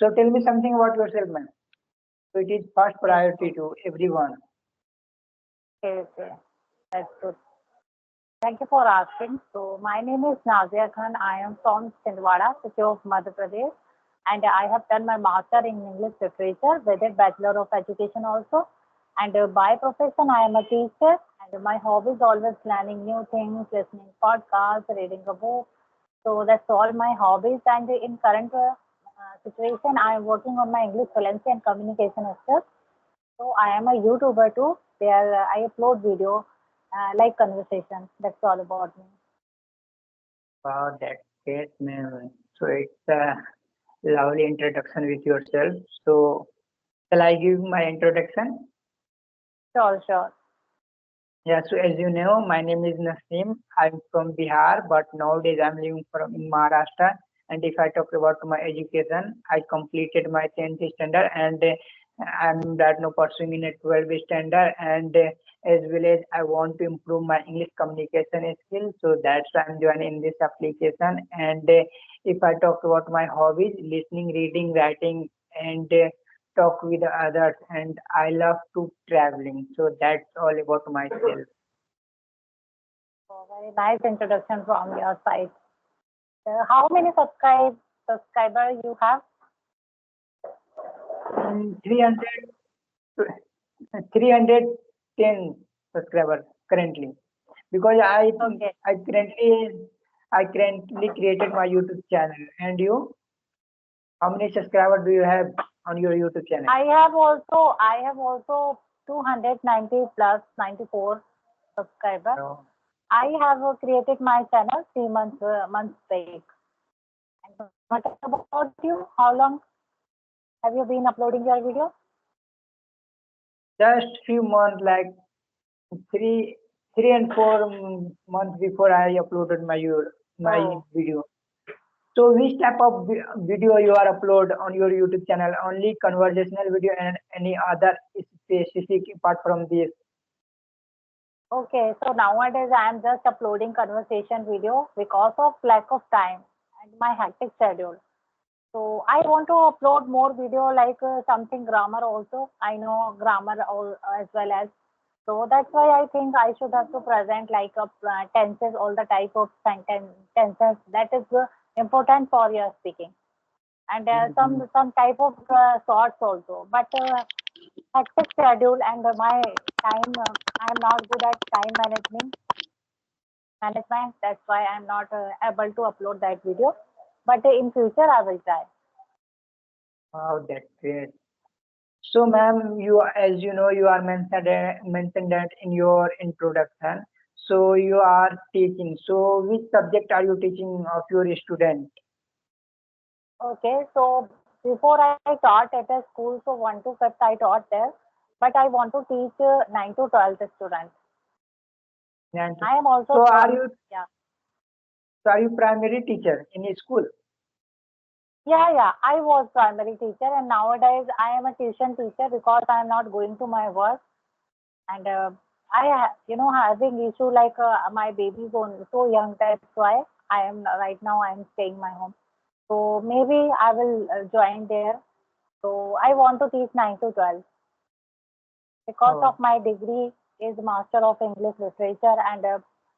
So tell me something about yourself, ma'am. So it is first priority to everyone. Okay. That's good. Thank you for asking. So my name is Naziya Khan. I am from Chhindwara, city of Madhya Pradesh, and I have done my master in English literature with a bachelor of education also. And by profession, I am a teacher, and my hobby is always learning new things, listening podcasts, reading a book. So that's all my hobbies. And in current situation, I am working on my English fluency and communication skills. So I am a YouTuber too. There I upload video like conversation. That's all about me. Wow, that's great, ma'am. So it's a lovely introduction with yourself. So shall I give my introduction? Sure. Yeah, so as you know, my name is Nasim. I'm from Bihar, but nowadays I'm living from in Maharashtra. And if I talk about my education, I completed my 10th standard and I'm right now pursuing in a 12th standard. And as well as I want to improve my English communication skills. So that's why I'm joining this application. And if I talk about my hobbies, listening, reading, writing, and talk with others, and I love to traveling. So that's all about myself. So very nice introduction from your side. How many subscribers you have? 300, 310 subscribers currently, because Okay. I currently I currently created my YouTube channel. And you, how many subscribers do you have on your YouTube channel? I have also 290 plus 94 subscribers. No. I have created my channel 3 months back. And what about you? How long have you been uploading your video? Just few months, like three 3 and 4 months before I uploaded my Oh, video. So which type of video you are upload on your YouTube channel? Only conversational video and any other specific apart from this? okay. So nowadays I am just uploading conversation video because of lack of time and my hectic schedule. So I want to upload more video like something grammar also. I know grammar as well as. So that's why I think I should have to present like tenses, all the type of sentence tenses that is important for your speaking, and Mhm. some type of sorts also. But hectic schedule and my time, I am not good at time management. That's why I'm not able to upload that video. But in future I will try. Wow, that's great. So, ma'am, as you know, you are mentioned that in your introduction. So, you are teaching. So, which subject are you teaching of your student? Okay, so before I taught at a school, so 1 to 5th I taught there, but I want to teach 9 to 12th students. And I am also so, yeah. are you primary teacher in a school? Yeah. I was primary teacher, and nowadays I am a tuition teacher because I am not going to my work, and having issue like my baby is so young. That's why I am right now I am staying my home. So maybe I will join there. So I want to teach 9 to 12 because Oh, of my degree is Master of English Literature, and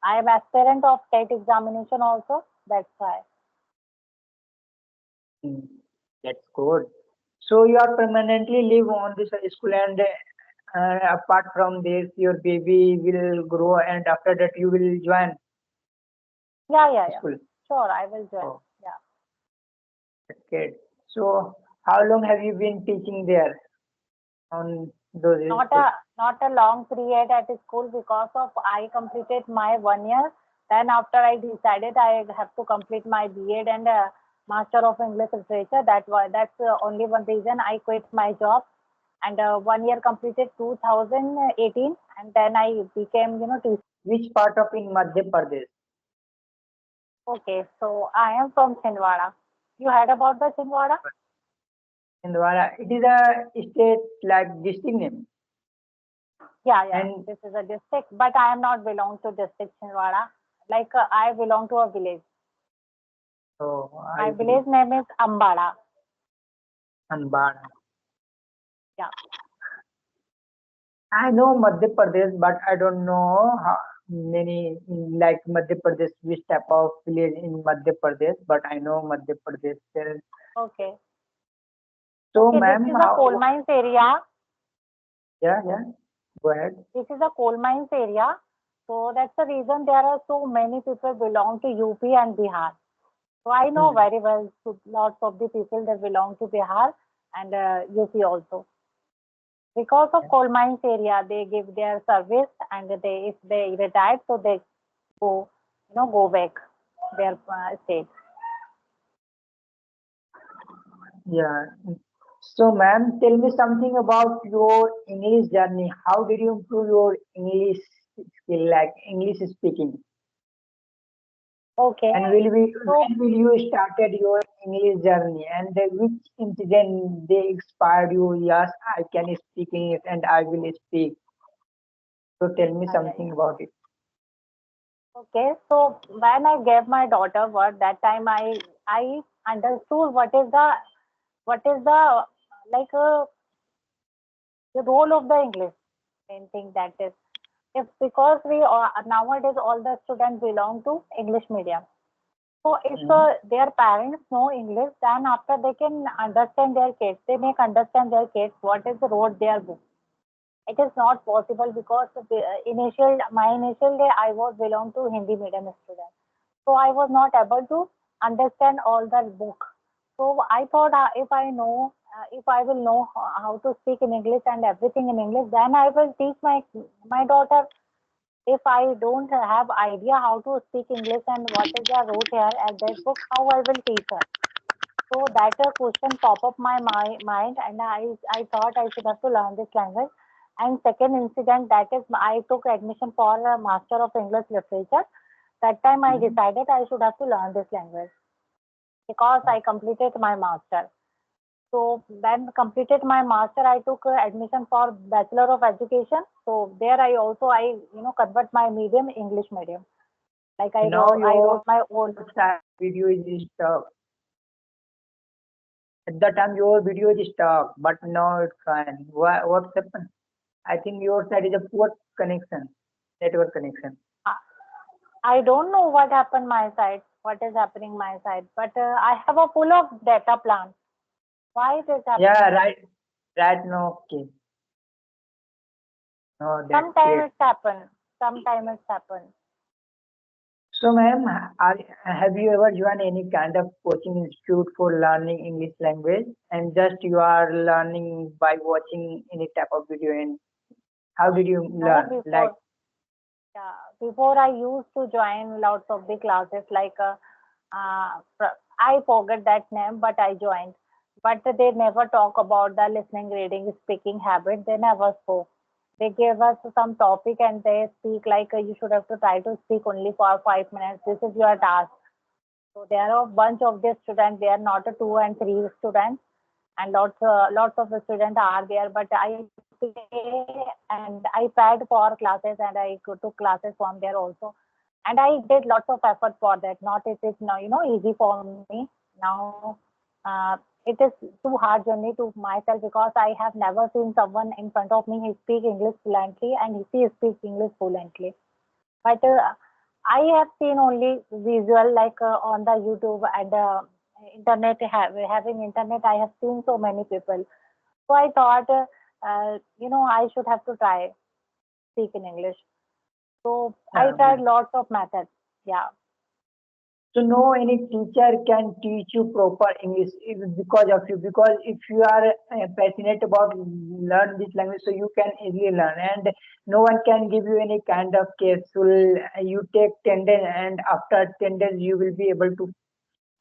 I am aspirant of TET examination also. That's why. mm, that's good. So, you are permanently live on this school, and apart from this, your baby will grow, and after that, you will join Yeah. school. Sure, I will join. Oh, Yeah. that's good. So, how long have you been teaching there on those Not schools? a not a long period at school because of I completed my 1 year. Then after I decided I have to complete my B.Ed and Master of English Literature. That's only one reason I quit my job. And 1 year completed 2018, and then I became teacher. Which part of in Madhya Pradesh? Okay, so I am from Chhindwara. You heard about the Chhindwara? Hindwara. It is a state like district name. Yeah. And This is a district, but I am not belong to district Chhindwara. Like I belong to a village. so My I believe. village name is Ambala. Ambara. Yeah. I know Madhya Pradesh, but I don't know how many like Madhya Pradesh, which type of village in Madhya Pradesh. But I know Madhya Pradesh. Okay. So, Okay, this ma'am, is a coal mines area. yeah, go ahead. This is a coal mines area. So that's the reason there are so many people belong to UP and Bihar. So I know Hmm. very well lots of the people that belong to Bihar and UP also. Because of coal mines area, they give their service and they if they retire, so they go go back their state. Yeah. So, ma'am, tell me something about your English journey. How did you improve your English skill, like English speaking? Okay. And So when will you started your English journey? And which incident they inspired you? Yes, I can speak English and I will speak. So, tell me yeah, something yeah. about it. Okay, so when I gave my daughter birth, that time I understood what is the like the role of the English. Main thing that is if because we nowadays all the students belong to English medium. So if Hmm. their parents know English, then after they can understand their kids, they make understand their kids what is the road they are going. It is not possible because my initial day I was belong to Hindi medium student. So I was not able to understand all the book. So I thought if I will know how to speak in English and everything in English, then I will teach my daughter. If I don't have idea how to speak English and what is the root here at that book, how I will teach her. So that a question pop up my mind, and I thought I should have to learn this language. And second incident that is I took admission for a Master of English Literature. That time I Hmm. decided I should have to learn this language because I completed my master. So then completed my master, I took admission for Bachelor of Education. So there I convert my medium English medium. Like Now I your wrote my own. video is stuck. At the time your video is stuck, but now it's fine. What's happened? I think your side is a poor connection, network connection. I don't know what happened my side, what is happening my side, but I have a full of data plan. Why it is Yeah, happening? right now, okay. No, that's Sometime great. it's happened. Sometime it's happened. So, ma'am, have you ever joined any kind of coaching institute for learning English language, and just you are learning by watching any type of video? And how did you No, learn? Like, before I used to join lots of the classes like I forget that name, but I joined. But they never talk about the listening, reading, speaking habit. They never spoke. They gave us some topic and they speak like you should have to try to speak only for 5 minutes. This is your task. So there are a bunch of these students. They are not a two and three students, and lots of the students are there. But I pay and I paid for classes and took classes from there also, and I did lots of effort for that. Not it is now easy for me now. It is too hard journey to myself because I have never seen someone in front of me who speak English fluently and he speaks English fluently. But I have seen only visual like on the YouTube and internet. Having internet, I have seen so many people. So I thought, I should have to try speak in English. So I tried ma'am. lots of methods. Yeah. So no any teacher can teach you proper English because of you. Because if you are passionate about learn this language, so you can easily learn, and no one can give you any kind of capsule. You take 10 days, and after 10 days, you will be able to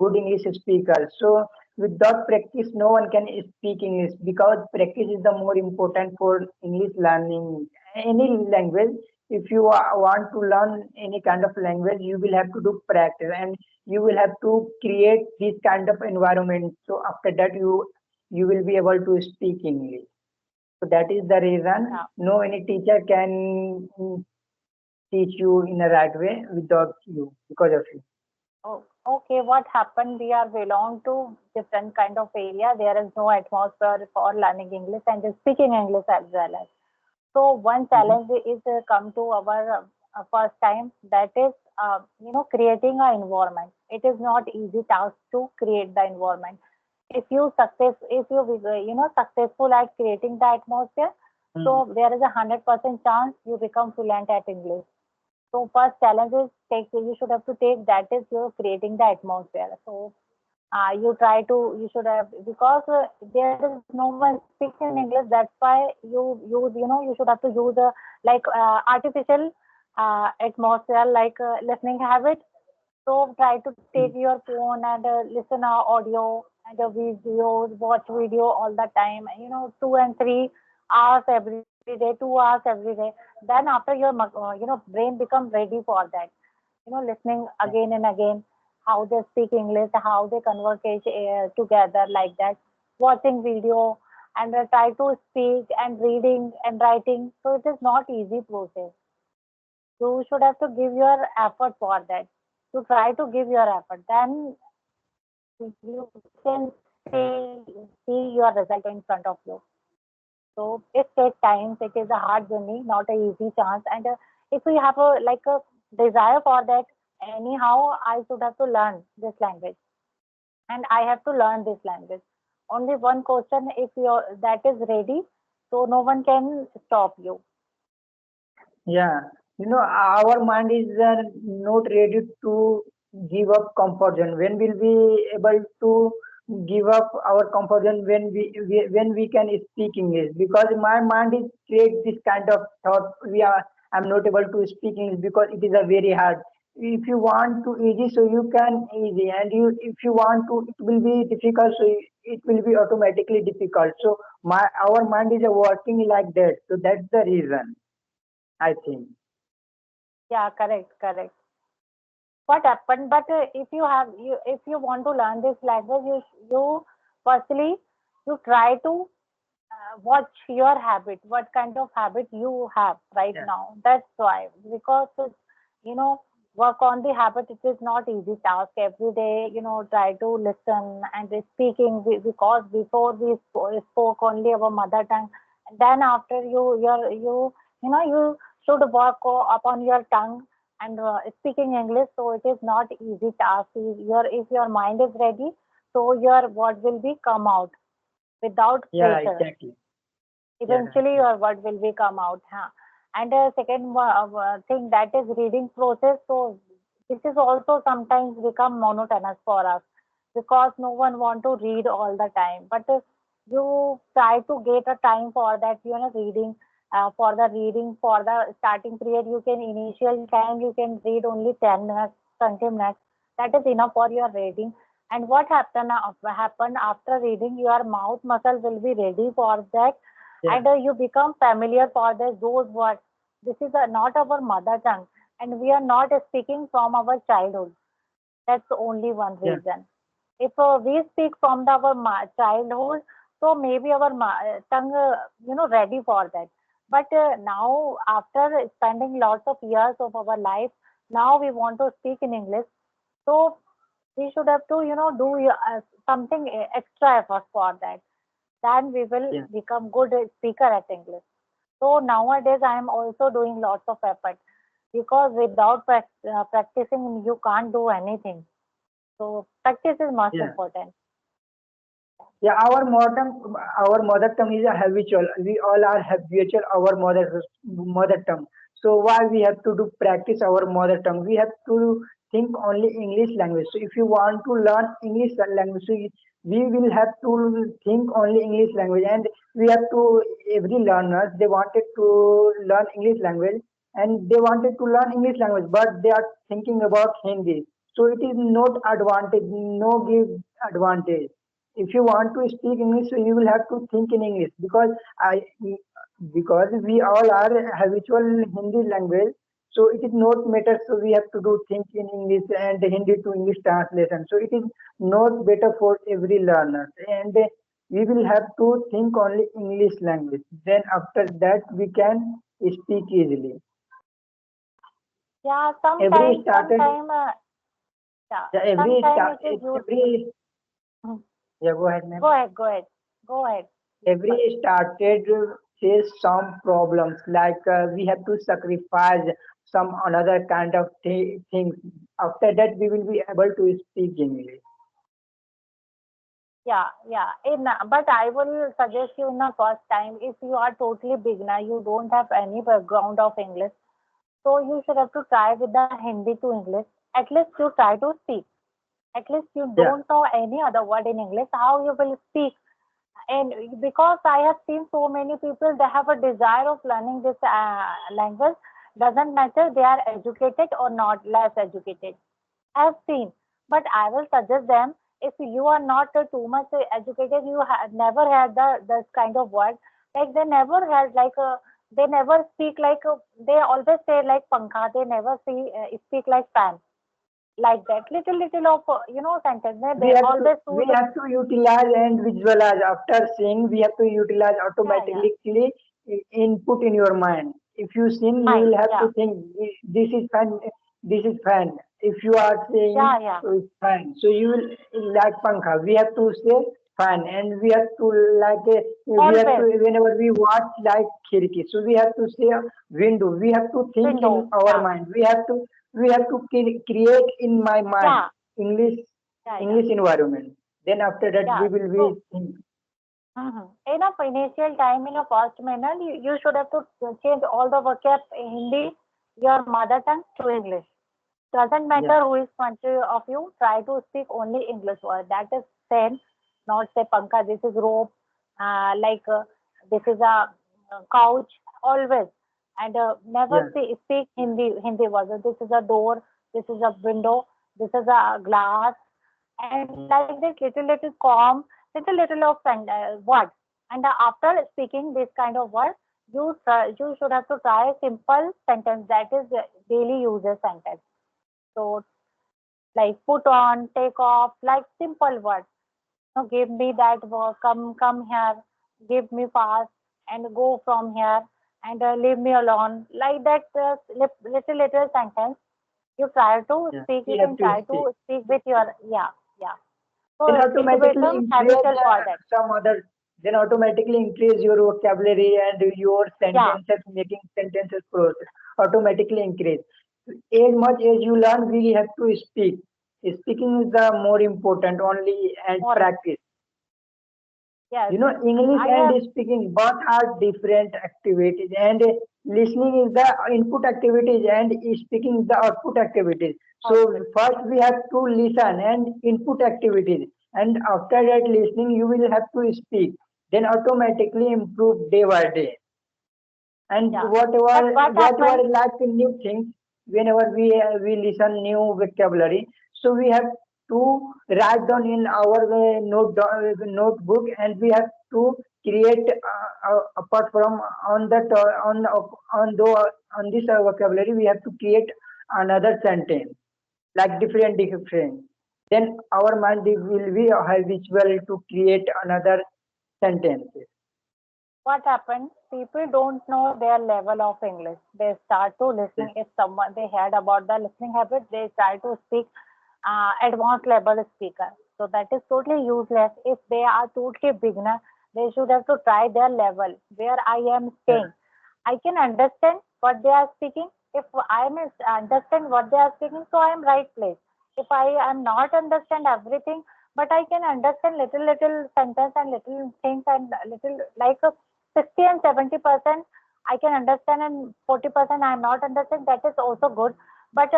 good English speaker. So without practice, no one can speak English because practice is the more important for English learning. Any language, if you want to learn any kind of language, you will have to do practice and you will have to create this kind of environment. So after that, you will be able to speak English. So that is the reason Yeah. no any teacher can teach you in a right way without you because of you. Oh, Okay, what happened? We are belong to different kind of area. There is no atmosphere for learning English and speaking English as well as. So one Mhm. challenge is come to our first time, that is creating an environment. It is not easy task to create the environment. If you successful at creating the atmosphere, Mm. so there is 100% chance you become fluent at English. So first challenge is take you should have to take, that is you're creating the atmosphere. So you should have, because there is no one speaking in English, that's why you should have to use artificial atmosphere, like listening habit. So try to take Mm. your phone and listen audio and videos, watch video all the time, 2 and 3 hours every day, 2 hours every day. Then after your brain become ready for that, listening Yeah. again and again, how they speak English, how they conversate together, like that. Watching video and try to speak and reading and writing. So it is not easy process. You should have to give your effort for that. To try to give your effort, then you can see your result in front of you. So it takes time. It is a hard journey, not a easy chance. And if we have a desire for that, anyhow, I should have to learn this language, and I have to learn this language. Only one question: if you that is ready, so no one can stop you. Yeah, our mind is not ready to give up comfort zone. When will we able to give up our comfort zone when we can speak English? Because my mind is create this kind of thought. I'm not able to speak English because it is a very hard. If you want to easy, so you can easy, and if you want to, it will be difficult, so it will be automatically difficult. So our mind is working like that. So that's the reason, I think. Yeah, correct, correct. What happened? But if you want to learn this language, you firstly you try to watch your habit, what kind of habit you have right Yeah. now. That's why, because you know work on the habit. It is not easy task every day. Try to listen and speaking, because before we spoke only our mother tongue. Then after you should work upon your tongue and speaking English. So it is not easy task. If your mind is ready, so your word will be come out without Yeah, pressure. exactly. Yeah, Eventually yeah, your word will be come out, huh? And second thing, that is reading process. So this is also sometimes become monotonous for us, because no one want to read all the time. But you try to get a time for that, reading. For the reading, for the starting period, you can initial time you can read only 10 minutes, 20 minutes. That is enough for your reading. And what happen after reading, your mouth muscle will be ready for that, yeah, and you become familiar for those words. This is not our mother tongue, and we are not speaking from our childhood. That's only one yeah, reason. If we speak from our childhood, so maybe our tongue, ready for that. But now, after spending lots of years of our life, now we want to speak in English. So we should have to, do something extra effort for that. Then we will yeah, become good speaker at English. So nowadays I am also doing lots of effort, because without practicing you can't do anything. So practice is most yeah. important. Yeah, our mother tongue is a habitual. We all are habitual our mother tongue. So why we have to do practice our mother tongue? We have to think only English language. So if you want to learn English language, so we will have to think only English language, and we have to every learner they wanted to learn English language, and they wanted to learn English language, but they are thinking about Hindi. So it is not advantage, no give advantage. If you want to speak English, so you will have to think in English, because we all are habitual Hindi language. So it is not matter. So we have to do think in English and Hindi to English translation. So it is not better for every learner, and we will have to think only English language. Then after that we can speak easily. Yeah, Every sometime, started. Yeah. Yeah, every Sometimes start, it is used. every Mhm. yeah, go ahead, ma'am. Go ahead, go ahead, go ahead. Every started face some problems like we have to sacrifice some another kind of things. After that, we will be able to speak English. Yeah, yeah. But I will suggest you in the first time, if you are totally beginner, you don't have any background of English, so you should have to try with the Hindi to English. At least you try to speak. At least you Yeah, don't know any other word in English, how you will speak. And because I have seen so many people, they have a desire of learning this language. Doesn't matter they are educated or not, less educated. I've seen, but I will suggest them, if you are not too much educated, you have never had this kind of word. Like they never had like they never speak like they always say like pankha. They never speak like fan, like that. Little of sentence. we They have to always do we the have to utilize and visualize after seeing. We have to utilize yeah yeah automatically input in your mind. If you sing, you mind will have yeah to think this is fun, this is fun. If you are saying yeah fun, so you will like pankha. We have to say fun, and we have to like we have to always whenever we watch like khirki. So we have to say window. We have to think in window our yeah mind. We have to create in my mind yeah English yeah English environment. Then after that yeah. we will be So think. in a initial time, in a first manner, you should have to change all the vocab in Hindi, your mother tongue, to English. Doesn't Yeah, matter who is country of you, try to speak only English word. That is same, not say panka, this is rope, this is a couch, always. And never yeah, speak Hindi word. This is a door, this is a window, this is a glass, and like this little calm, little of word. And after speaking this kind of word, you should have to try simple sentence, that is daily uses sentence. So like put on, take off, like simple words. Give me that work, come here, give me fast, and go from here, and leave me alone. Like that little sentence. You try to yeah. speak. We You have can to try speak. to speak with your yeah. Then So it automatically becomes increase habitual for that. some other. Then automatically increase your vocabulary and your Yeah, sentences, making sentences process. Automatically increase. As much as you learn, we have to speak. Speaking is the more important only and more practice. yes. English I and have speaking both are different activities, and listening is the input activities, and speaking is the output activities. So output. first we have to listen and input activities, and after that listening you will have to speak. Then automatically improve day by day. And Yeah, but whatever what whatever happened? like new things, whenever we listen new vocabulary, so we have to write down in our notebook, and we have to create apart from on that on this vocabulary we have to create another sentence like different. Then our mind will be habitual to create another sentence. What happened? People don't know their level of English. They start to listening. If someone they heard about the listening habit, they try to speak advanced level speaker. So that is totally useless. If they are totally beginner, they should have to try their level where I am Yeah, staying. I can understand what they are speaking. If I am understand what they are speaking, so I am right place. If I am not understand everything, but I can understand little sentence and little things and little like 60 and 70% I can understand and 40% I am not understand. That is also good. But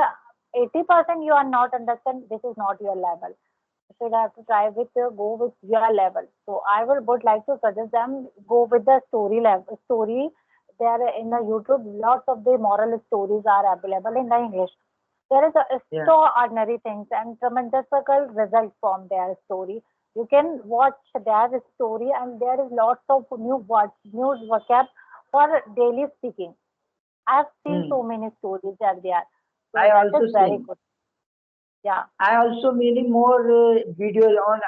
80% you are not understand. This is not your level. You should have to try with go with your level. So I would like to suggest them go with the story level story. There in the YouTube, lots of the moral stories are available in the English. There is a yeah. extraordinary things and tremendous results from their story. You can watch their story and there is lots of new words, new vocab for daily speaking. I've seen so Hmm. many stories are there. So I that is also very seen. good. Yeah. I also many more videos on.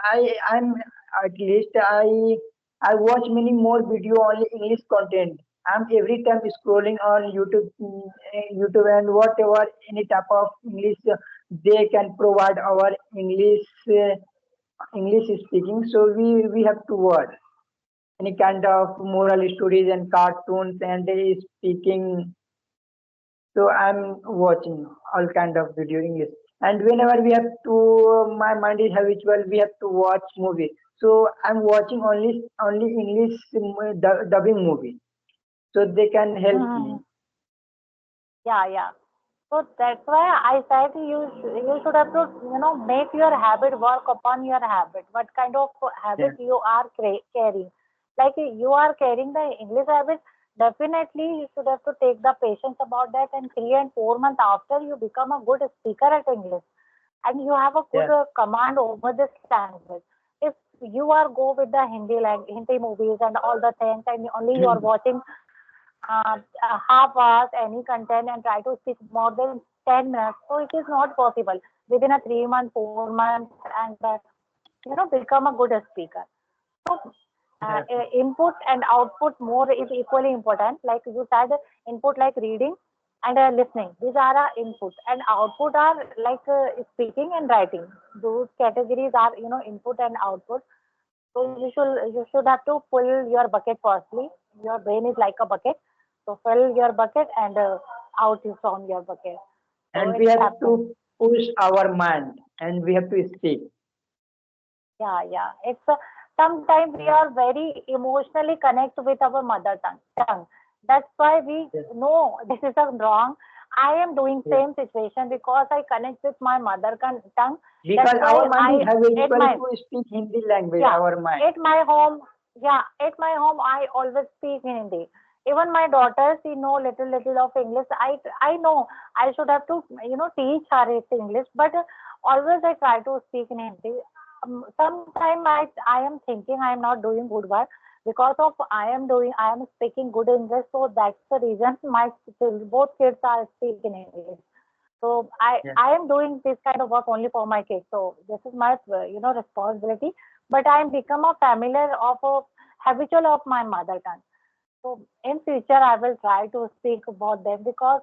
I'm at least I watch many more video on English content. I'm every time scrolling on YouTube, YouTube and whatever any type of English they can provide our English speaking. So we have to watch any kind of moral stories and cartoons and they speaking. So I'm watching all kind of video English. And whenever we have to, my mind is habitual. We have to watch movie. So I'm watching only English dubbing movie. So they can help me. Mhm. Yeah, yeah. So that's why I said you should have to make your habit work upon your habit. What kind of Yeah. habit you are carrying? Like you are carrying the English habit, definitely you should have to take the patience about that. And 3 and 4 months after you become a good speaker at English, and you have a good Yeah. command over this language. If you are go with the Hindi movies and all the things, and only you are watching half hours any content and try to speak more than 10 minutes. So it is not possible within a 3 month, 4 months, and become a good speaker. So Yeah. input and output more is equally important. Like you said, input like reading and listening. These are input, and output are like speaking and writing. Those categories are input and output. So you should have to fill your bucket firstly. Your brain is like a bucket. So fill your bucket and out is from your bucket. So And it we have happens. to push our mind and we have to speak. Yeah, yeah. It's sometimes we are very emotionally connect with our mother tongue. That's why we Yes. know this is a wrong. I am doing Yes. same situation because I connect with my mother tongue. That's Because why our mind is I at habitual my to speak Hindi language, yeah, our mind. at my home, yeah, at my home, I always speak in Hindi. Even my daughter, she know little of English. I know I should have to teach her it English, but always I try to speak in Hindi. Sometimes I am thinking I am not doing good work because of I am speaking good English, so that's the reason my both kids are speaking English. So Yeah. I am doing this kind of work only for my kids. So this is my responsibility. But I am become a familiar of a habitual of my mother tongue. So in future I will try to speak about them because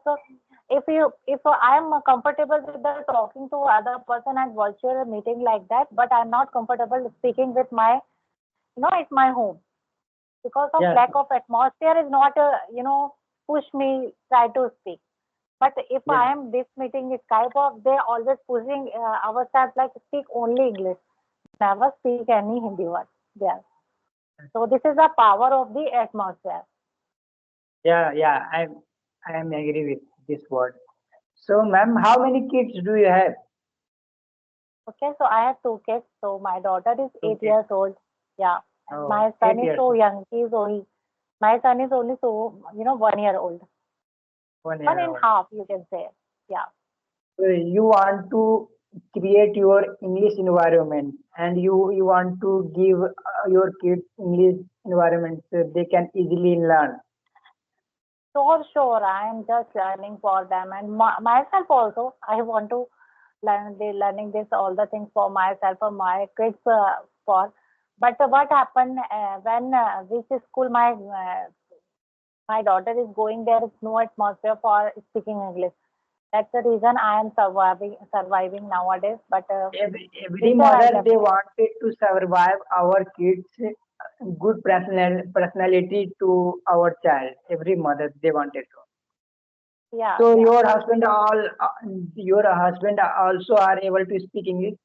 if I am comfortable with the talking to other person at virtual meeting like that, but I am not comfortable speaking with my at my home because of Yeah. lack of atmosphere is not push me try to speak. But if Yeah. I am this meeting is Skype off, they always pushing ourselves like speak only English, never speak any Hindi word. Yeah. So this is the power of the atmosphere. Yeah. Yeah. I am agree with this word. So, ma'am, how many kids do you have? Okay, so I have 2 kids. So my daughter is eight Okay. years old. Yeah, and Oh, my son eight is years so old. young. He's only my son is only so 1 year old, One one year and old. half you can say. Yeah. So you want to create your English environment and you want to give your kids English environment so they can easily learn. Sure, sure. I am just learning for them and myself also. I want to learning this all the things for myself for my kids for. But what happened when which school my daughter is going? There is no atmosphere for speaking English. That's the reason I am surviving nowadays. But Every future I mother they definitely wanted to survive our kids good personality to our child. Every mother they wanted to. yeah, So yeah, your husband also are able to speak English.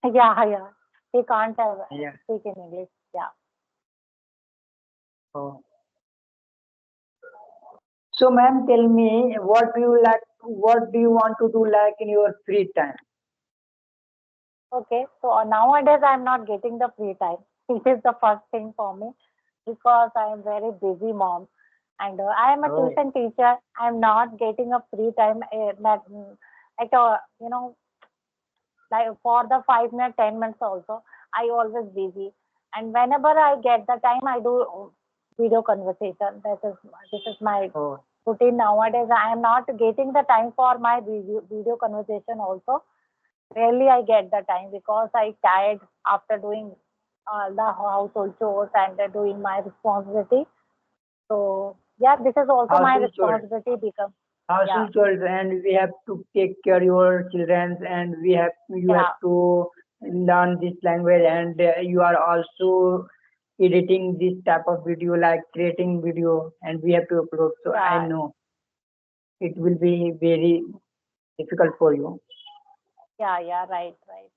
yeah, yeah. He can't Yeah. speak in English. Yeah. Oh. So, ma'am, tell me what do you like? What do you want to do like in your free time? Okay, so nowadays I'm not getting the free time. It is the first thing for me because I am very busy mom and I am a Oh, tuition teacher. I'm not getting a free time at like for the 5 minutes, 10 minutes also. I always busy and whenever I get the time, I do video conversation. This is my oh, routine nowadays. I am not getting the time for my video conversation also. Rarely I get the time because I tired after doing the household chores and doing my responsibility. So yeah, this is also my household chores. responsibility become. Yeah, household chores, and we have to take care your children, and you have yeah, to learn this language, and you are also editing this type of video, like creating video, and we have to upload. So I yeah, know it will be very difficult for you. yeah, yeah, right, right.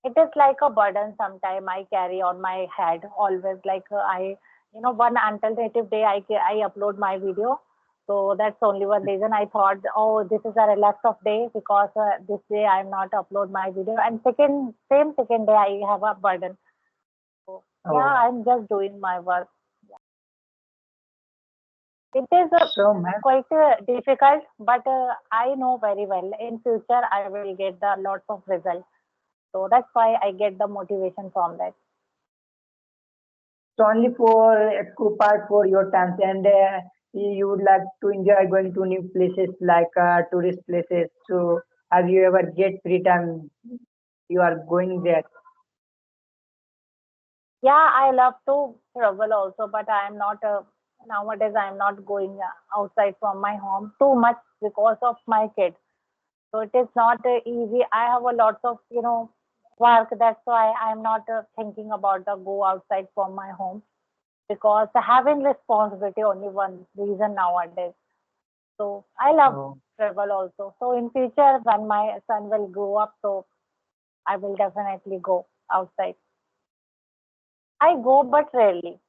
It is like a burden sometime I carry on my head always. Like one alternative day I upload my video. So that's only one reason I thought, oh, this is a relax of day because this day I'm not upload my video. And second day I have a burden. So yeah, Oh, I'm just doing my work. It is so ma'am. quite difficult, but I know very well in future I will get the lots of results. So that's why I get the motivation from that. So only for occupied for your times, and you would like to enjoy going to new places like tourist places. So have you ever get free time? You are going there. Yeah, I love to travel also, but I am not nowadays. I am not going outside from my home too much because of my kids. So it is not easy. I have a lot of work. That's why I am not thinking about the go outside from my home because having responsibility only one reason nowadays. So I love Oh, travel also. So in future when my son will grow up, so I will definitely go outside. I go, but rarely.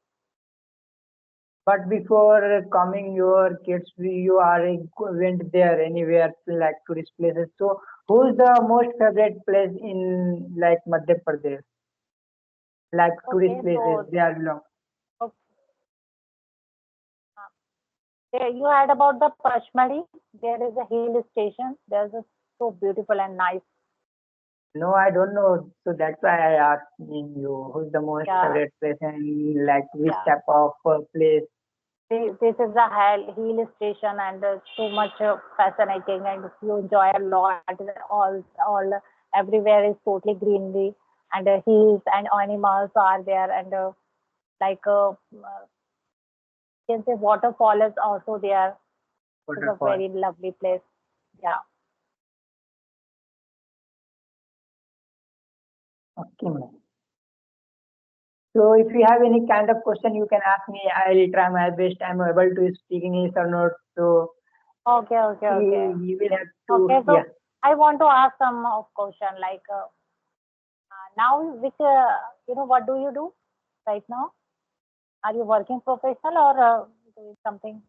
but before coming your kids, you are went there anywhere like tourist places. So who's the most favorite place in like Madhya Pradesh? Like tourist Okay, places, so they are long. okay. You heard about the Pachmadi? There is a hill station. There's a so beautiful and nice. No, I don't know. So that's why I asked you who's the most Yeah, favorite place and like which yeah. type of place. This is a hill station and so much fascinating and you enjoy a lot. All everywhere is totally greenery and hills and animals are there and like you can say waterfall is also there. It's a Waterfall. very lovely place. Yeah. Okay, ma'am. So if you have any kind of question, you can ask me. I'll try my best. I'm able to speak English or not. So Okay, okay, okay. you will have Okay, to, so yeah. I want to ask some of question like now which what do you do right now? Are you working professional or doing something?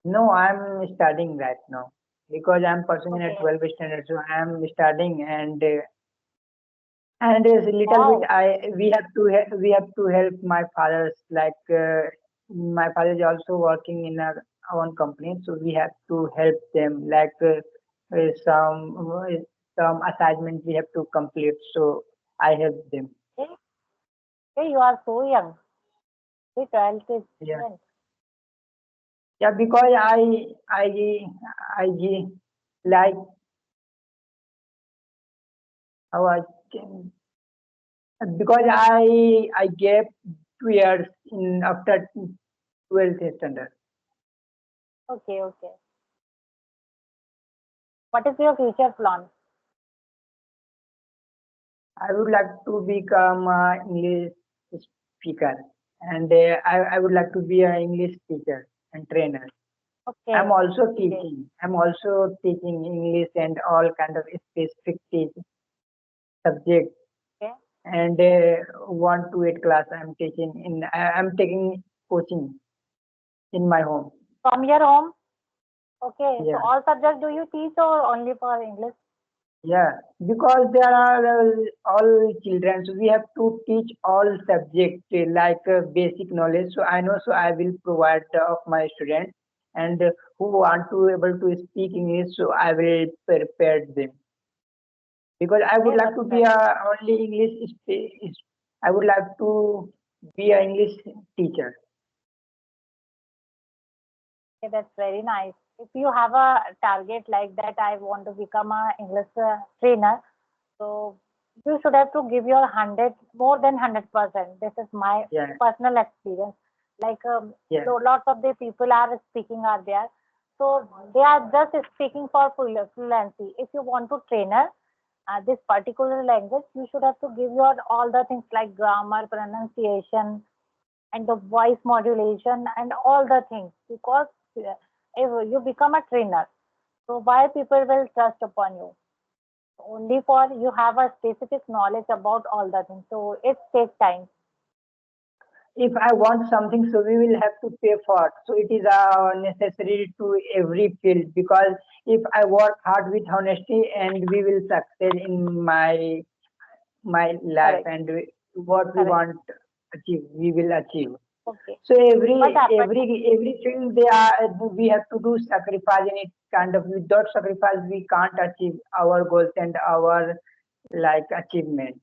No, I'm studying right now because I'm pursuing a Okay. 12th standard. So I'm studying, and is little bit Wow. we have to help my father's like my father is also working in our own company, so we have to help them like some assignment we have to complete, so I help them. Hey, hey, you are so young. Hey, 12th Yeah, student. yeah, because I like how I can, because I gave 2 years in after 12th standard. Okay, okay. What is your future plan? I would like to become an English speaker, and I would like to be an English teacher and trainer. I'm Okay, also okay, teaching. I'm also teaching English and all kind of specific subjects. okay. And 1 to 8 class I'm teaching in. I'm taking coaching in my home. From your home? Okay. So Yeah. all subjects do you teach or only for English? Yeah, because there are all children, so we have to teach all subjects like basic knowledge. So I know, so I will provide of my students, and who want to able to speak English, so I will prepare them because I would Okay, like that's to be very a only I would like to be an English teacher. okay, that's very nice. If you have a target like that, I want to become a English trainer. So you should have to give your 100 more than 100%. This is my Yeah, personal experience. Like yeah, lots of the people are speaking are there. So they are just speaking for fluency. If you want to trainer this particular language, you should have to give your all the things like grammar, pronunciation, and the voice modulation and all the things because if you become a trainer, so why people will trust upon you? Only for you have a specific knowledge about all the things. So it takes time. If I want something, so we will have to pay for it. So it is necessary to every field because if I work hard with honesty, and we will succeed in my life, Correct. and what we Correct. want achieve, we will achieve. Okay. So What happened? everything they are, we have to do sacrifice in it. Kind of without sacrifice, we can't achieve our goals and our like achievement.